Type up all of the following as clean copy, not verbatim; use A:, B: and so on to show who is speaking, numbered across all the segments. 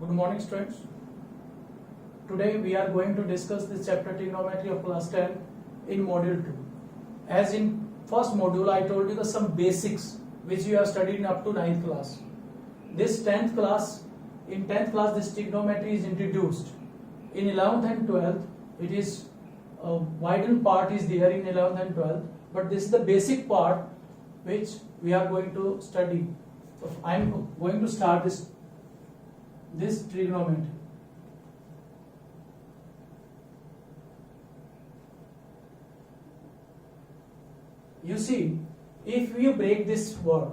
A: Good morning, students. Today we are going to discuss this chapter trigonometry of class 10 in module 2. As in first module I told you the some basics which you have studied up to 9th class. This 10th class, in 10th class this trigonometry is introduced. In 11th and 12th it is a widened part is there in 11th and 12th, but this is the basic part which we are going to study. So I am going to start this trigonometry. You see, if you break this word,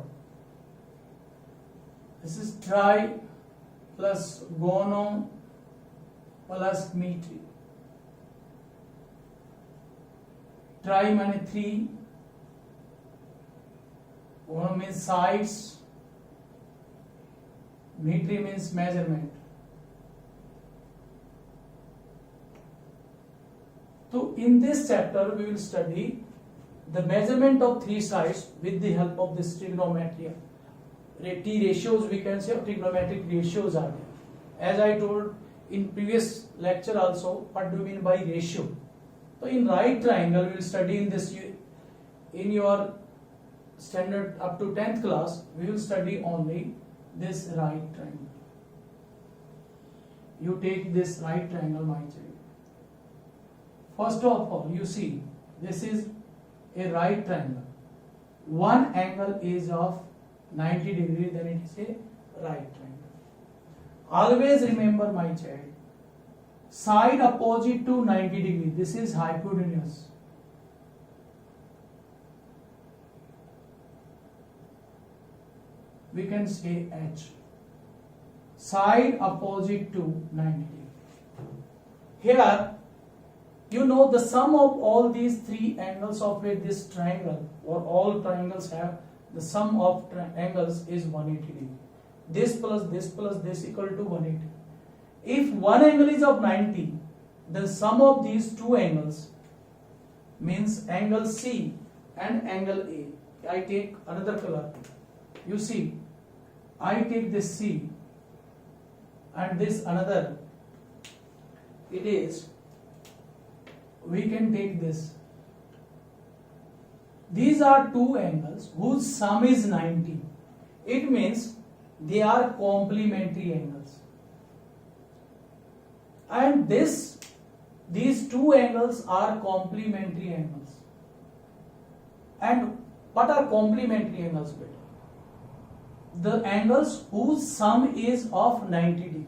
A: this is tri plus gono plus metri. Tri means 3, gono means sides, metri means measurement. So in this chapter we will study the measurement of three sides with the help of this trigonometry. T ratios we can say, trigonometric ratios are there. As I told in previous lecture also, what do you mean by ratio? So in right triangle we will study in this, in your standard up to 10th class we will study only this right triangle. You take this right triangle, my child. First of all, you see this is a right triangle. One angle is of 90 degree, then it is a right triangle. Always remember, my child, side opposite to 90 degree, this is hypotenuse. We can say H. Side opposite to 90 degree. Here, you know the sum of all these three angles of this triangle, or all triangles have the sum of angles is 180 degree. This plus this equal to 180. If one angle is of 90, the sum of these two angles means angle C and angle A. I take another color. You see, I take this C and this another. It is, we can take this. These are two angles whose sum is 90. It means they are complementary angles. And these two angles are complementary angles. And what are complementary angles, beta? The angles whose sum is of 90 degree.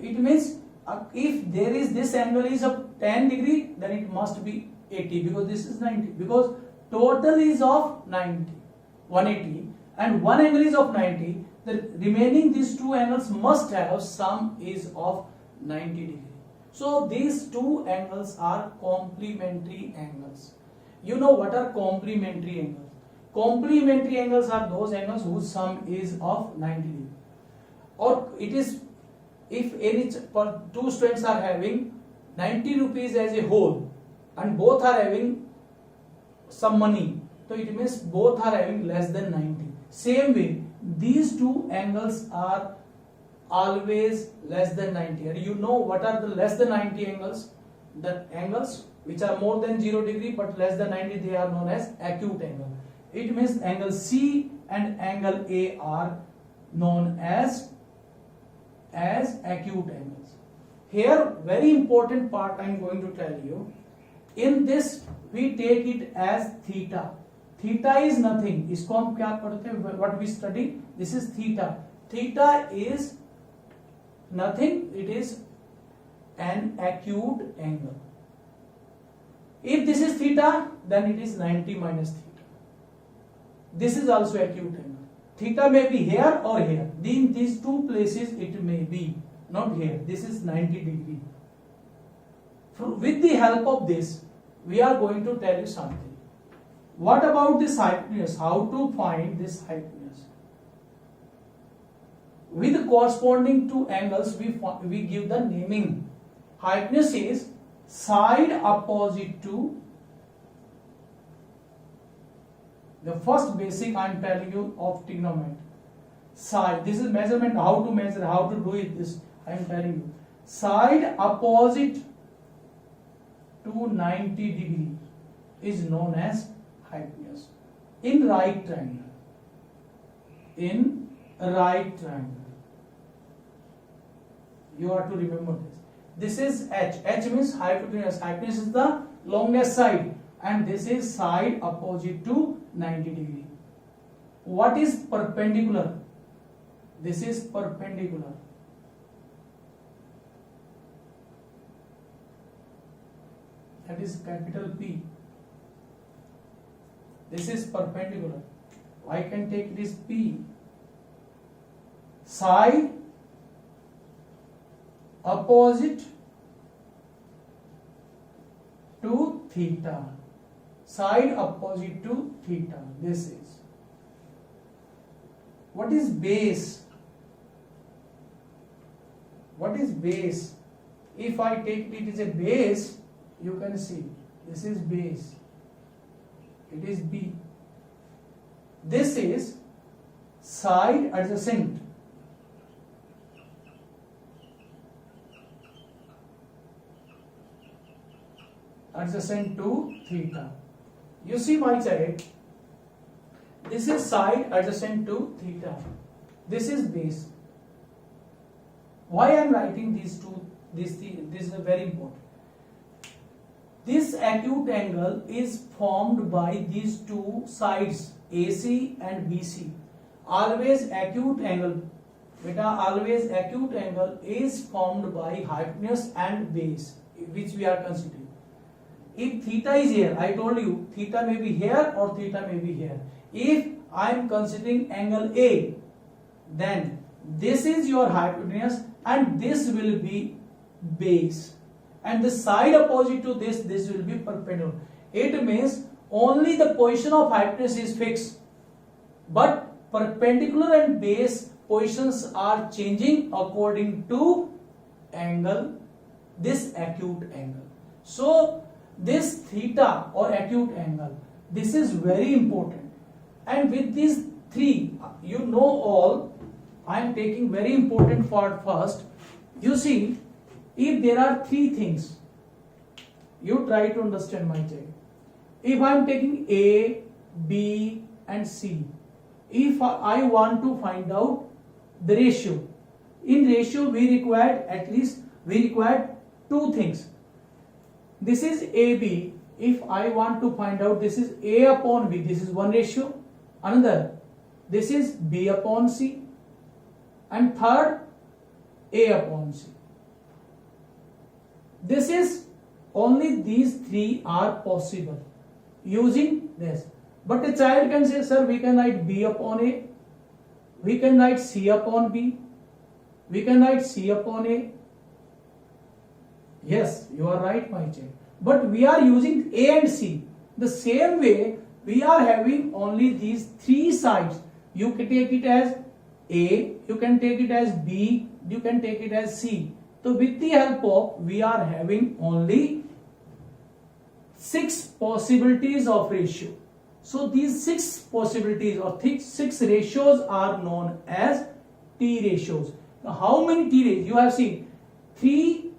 A: It means if there is this angle is of 10 degree, then it must be 80 because this is 90. Because total is of 90, 180, and one angle is of 90. The remaining these two angles must have sum is of 90 degree. So these two angles are complementary angles. You know what are complementary angles? Complementary angles are those angles whose sum is of 90 degree. Or it is, if any two students are having 90 rupees as a whole and both are having some money, so it means both are having less than 90. Same way, these two angles are always less than 90. And you know what are the less than 90 angles? The angles which are more than 0 degree but less than 90, they are known as acute angle. It means angle C and angle A are known as acute angles. Here, very important part I am going to tell you. In this, we take it as theta. Theta is nothing. इसको हम क्या पढ़ते हैं? What we study? This is theta. Theta is nothing. It is an acute angle. If this is theta, then it is 90 minus theta. This is also acute angle. Theta may be here or here. In these two places it may be, not here. This is 90 degree. With the help of this, we are going to tell you something. What about this hypotenuse? How to find this hypotenuse? With corresponding to angles, we give the naming. Hypotenuse is side opposite to The first basic I am telling you of trigonometry. side, this is measurement, how to measure, how to do it, this I am telling you. Side opposite to 90 degree is known as hypotenuse. In right triangle, in right triangle, you have to remember this. This is H. H means hypotenuse. Hypotenuse is the longest side, and this is side opposite to 90 degree. What is perpendicular? This is perpendicular. That is capital P. This is perpendicular. I can take this P. Side opposite to theta. Side opposite to theta. This is. What is base? What is base? If I take it as a base, you can see this is base. It is B. This is side adjacent. Adjacent to theta. You see my child, this is side adjacent to theta. This is base. Why I am writing these two? This is very important. This acute angle is formed by these two sides, AC and BC. Always acute angle, beta, always acute angle is formed by hypotenuse and base, which we are considering. If theta is here, I told you theta may be here or theta may be here. If I am considering angle A, then this is your hypotenuse and this will be base. And the side opposite to this will be perpendicular. It means only the position of hypotenuse is fixed, but perpendicular and base positions are changing according to angle, this acute angle. So this theta or acute angle, this is very important. And with these three, you know all, I am taking very important part first. You see, if there are three things, you try to understand my child. If I am taking A, B and C, if I want to find out the ratio, in ratio we require two things. This is AB. If I want to find out, this is A upon B, this is one ratio. Another, this is B upon C, and third, A upon C. This is only these three are possible using this. But a child can say, sir, we can write B upon A, we can write C upon B, we can write C upon A. Yes, you are right, my child. But we are using A and C. The same way, we are having only these three sides. You can take it as A, you can take it as B, you can take it as C. So with the help of, we are having only 6 possibilities of ratio. So these 6 possibilities or 6 ratios are known as T ratios. Now how many T ratios? You have seen 3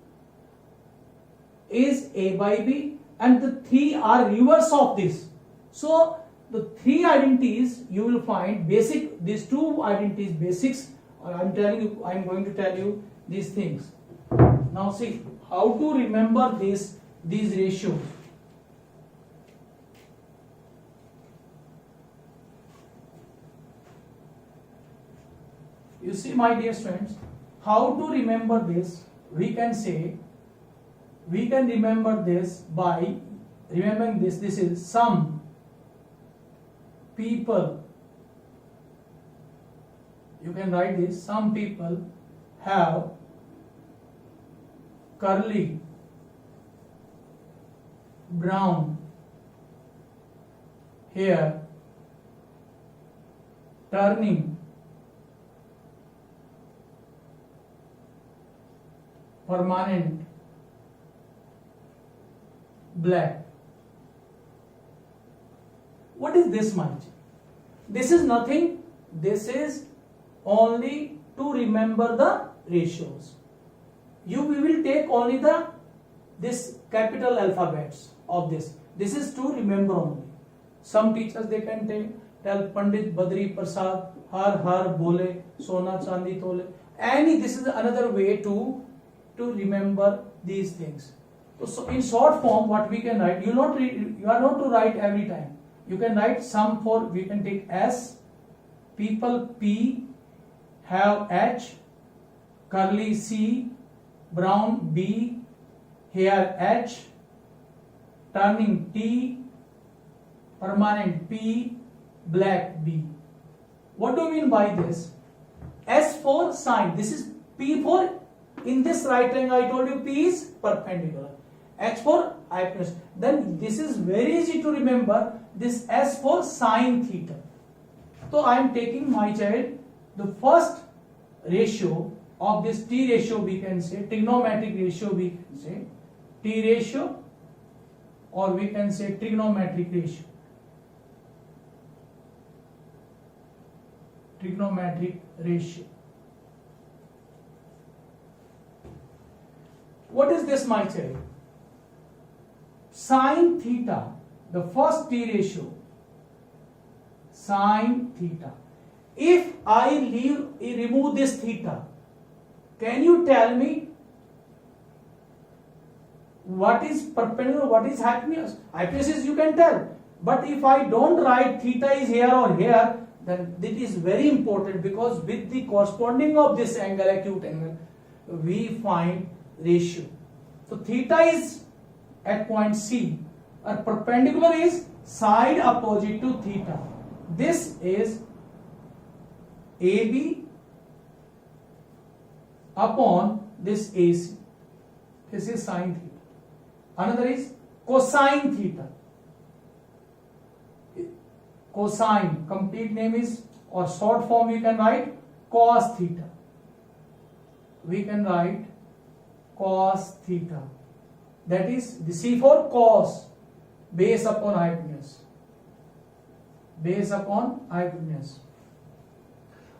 A: is A by B and the 3 are reverse of this. So the 3 identities you will find basic, these 2 identities basics. I am going to tell you these things. Now see how to remember these ratios. You see, my dear students, how to remember this? We can remember this by remembering this. This is some people. You can write this. Some people have curly brown hair, turning permanent black. What is this much? This is nothing. This is only to remember the ratios. We will take only this capital alphabets of this. This is to remember only. Some teachers they can tell Pandit Badri Prasad har bole, sona chandi tole. This is another way to remember these things. So in short form, what we can write, you are not to write every time. You can write some for, we can take S, people P, have H, curly C, brown B, hair H, turning T, permanent P, black B. What do you mean by this? S for sine. This is P for, in this right triangle I told you P is perpendicular. H for hypotenuse. Then this is very easy to remember. This S for sine theta. So I am taking my child, the first ratio of this T ratio we can say, trigonometric ratio we can say, T ratio, or we can say trigonometric ratio. Trigonometric ratio. What is this, my child? Sine theta, the first T ratio, sine theta. If I remove this theta, can you tell me what is perpendicular, what is hypotenuse? Hypotenuse you can tell. But if I don't write theta is here or here, then it is very important, because with the corresponding of this angle, acute angle, we find ratio. So theta is at point C, and perpendicular is side opposite to theta. This is AB upon this AC. This is sine theta. Another is cosine theta. Cosine, complete name is, or short form we can write cos theta. We can write cos theta. That is the C for cos, base upon hypotenuse. Base upon hypotenuse.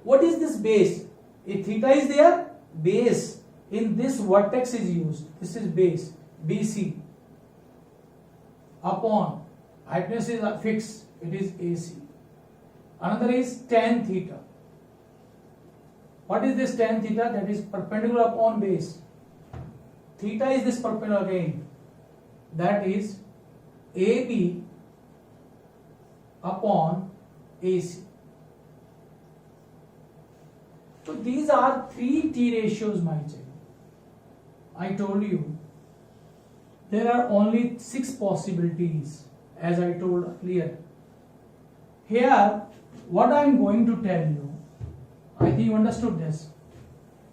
A: What is this base? If theta is there, base in this vertex is used. This is base, BC. Upon hypotenuse is fixed, it is AC. Another is tan theta. What is this tan theta? That is perpendicular upon base. Theta is this perpendicular again. That is AB upon AC. So these are three T ratios, my child. I told you there are only 6 possibilities, as I told earlier. Here, what I am going to tell you, I think you understood this.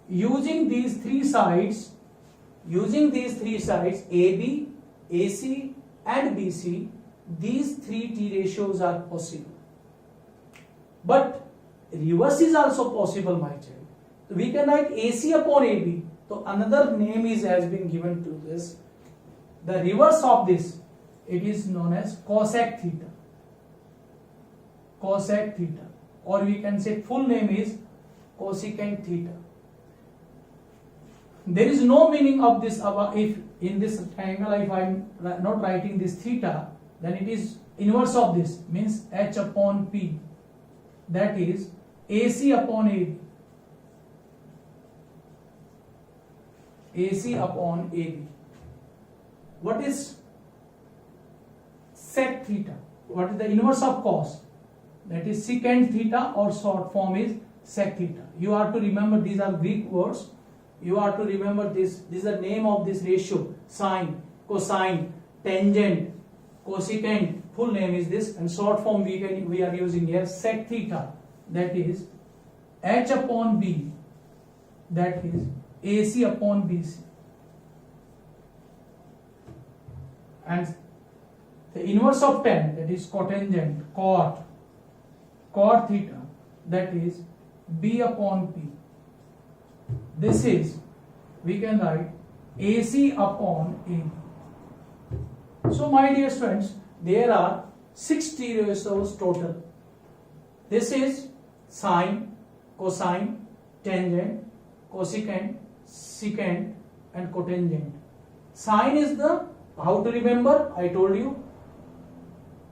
A: Using these three sides, AB, AC and BC, these 3 T ratios are possible. But reverse is also possible, my child. We can write AC upon AB. So another name has been given to this. The reverse of this, it is known as cosec theta. Cosec theta. Or we can say full name is cosecant theta. There is no meaning of this if in this triangle, if I am not writing this theta, then it is inverse of this, means H upon P. That is AC upon AB. AC upon AB. What is sec theta? What is the inverse of cos? That is secant theta, or short form is sec theta. You have to remember, these are Greek words. You have to remember this. This is the name of this ratio: sine, cosine, tangent, cosecant. Full name is this, and short form we are using here sec theta. That is H upon B. That is AC upon BC. And the inverse of tan, that is cotangent, cot theta, that is B upon P. This is, we can write AC upon AB. So my dear friends, there are 6 T ratios total. This is sine, cosine, tangent, cosecant, secant, and cotangent. Sine is the, how to remember? I told you.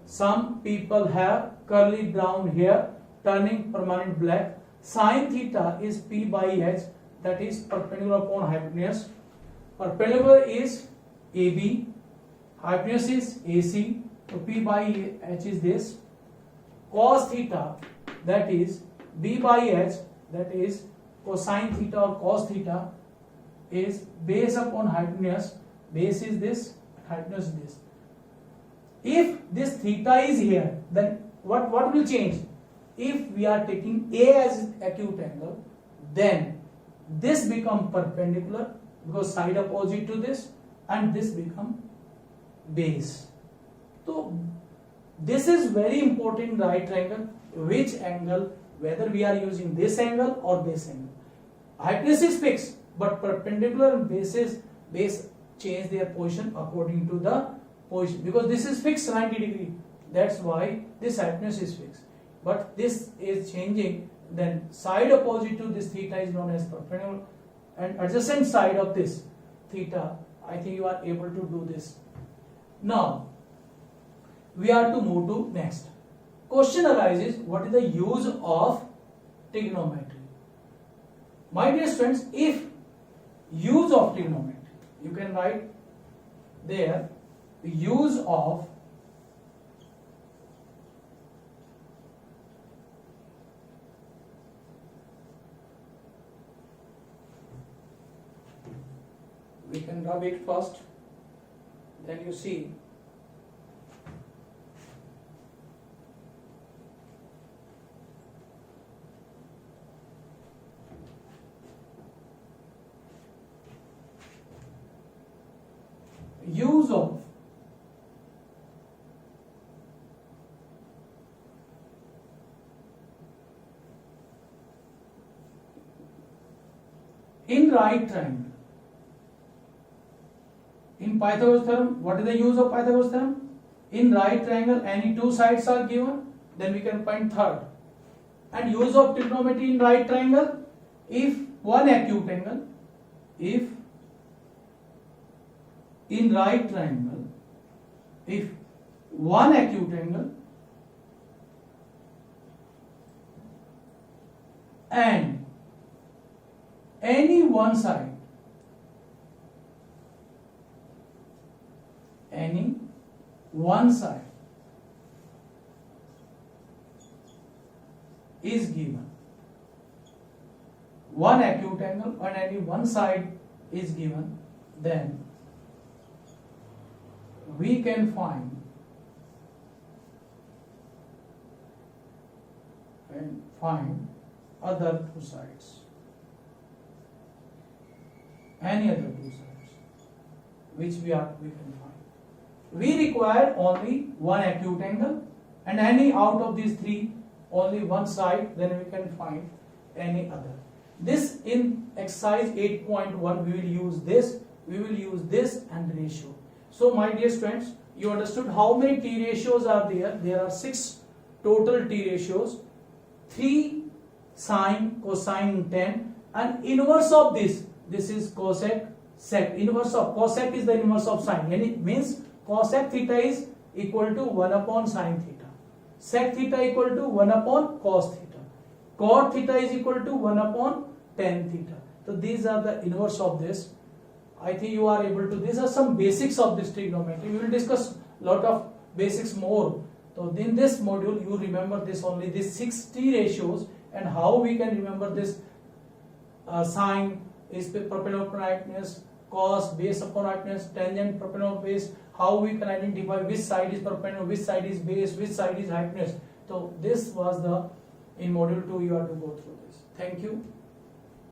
A: Some people have curly brown hair turning permanent black. Sin theta is P by H, that is perpendicular upon hypotenuse. Perpendicular is AB, hypotenuse is AC, so P by H is this. Cos theta, that is B by H, that is cosine theta or cos theta, is base upon hypotenuse. Base is this, hypotenuse is this. If this theta is here, then what will change? If we are taking A as acute angle, then this become perpendicular because side opposite to this, and this become base. So this is very important in right triangle, which angle, whether we are using this angle or this angle. Hypotenuse is fixed, but perpendicular and base change their position according to the position, because this is fixed 90 degree. That's why this hypotenuse is fixed. But this is changing, then side opposite to this theta is known as perpendicular, and adjacent side of this theta, I think you are able to do this. Now we are to move to next. Question arises, what is the use of trigonometry? My dear students, if use of trigonometry, you can write there use of we can rub it first, then you see use of in right triangle. In Pythagoras theorem, what is the use of Pythagoras theorem? In right triangle, any two sides are given, then we can find third. And use of trigonometry in right triangle, if one acute angle, if in right triangle, if one acute angle and any one side, any one side is given, one acute angle and any one side is given, then we can find other two sides, any other two sides which we can find. We require only one acute angle and any out of these three only one side, then we can find any other. This in exercise 8.1 we will use this and ratio. So my dear students, you understood how many T ratios are there? There are 6 total T ratios, 3 sine, cosine, tan, and inverse of this is cosec, sec. Inverse of cosec is the inverse of sine, and it means cosec theta is equal to 1 upon sine theta, sec theta equal to 1 upon cos theta, cot theta is equal to 1 upon tan theta. So these are the inverse of this. I think you are able to, these are some basics of this trigonometry. We will discuss lot of basics more. So in this module you remember this only, these 6 T ratios, and how we can remember this sine is perpendicular upon hypotenuse, cos base upon hypotenuse, tangent perpendicular base, how we can identify which side is perpendicular, which side is base, which side is hypotenuse. So this was the, in module 2 you have to go through this. Thank you.